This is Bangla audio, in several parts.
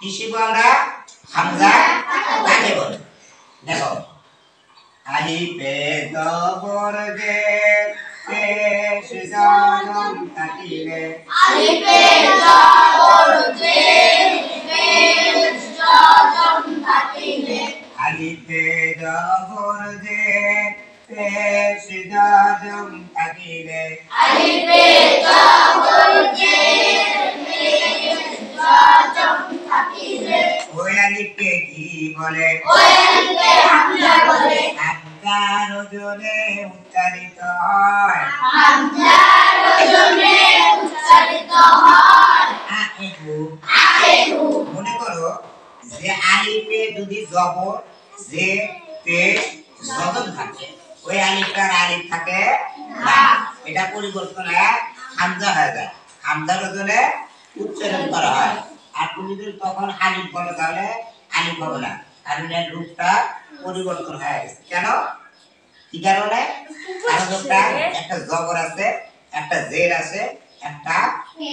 কি শিখবো আমরা হামজা কাকে বলে দেখো আলিফে জবর যে পেশ জজম থাকিলে আলিফে জবর যে পেশ জজম থাকিলে আলিফে জবর যে পেশ জজম থাকিলে আলিফে জবর যে পেশ জজম থাকিলে ওই আলিফকে কি বলে ওই আলিফকে হামজা বলে হামজার ওজনে উচ্চারিত হয় হামজার ওজনে উচ্চারিত হয় আকিবু আকিবু মনে করো যে আলিফে যদি জবর যে পেশ জজম থাকে ওই আলিফটার আলিফ থাকে না এটা পরিবর্তন হয় হামজা হয়ে যায় হামজার ওজনে উচ্চারণ করা হয় আর তুমি যদি তখন আলিফ বলো তাহলে আলিফ হবে না কারণ এর রূপটা পরিবর্তন হয়ে গেছে কেন কি কারণে কারণ ওটা একটা জবর আছে একটা জের আছে একটা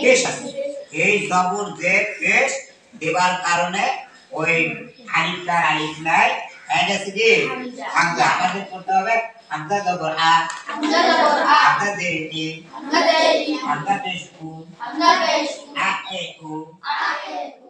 পেশ আছে এই জবর জের পেশ দেওয়ার কারণে ওই আলিফটার আলিফ নাই হয়ে গেছে কি হামজা আমাদের করতে হবে হামজা জবর আ হামজা জবর আ হামজা জের ই হামজা জের ই হামজা পেশ উ হামজা পেশ আ এ উ আ এ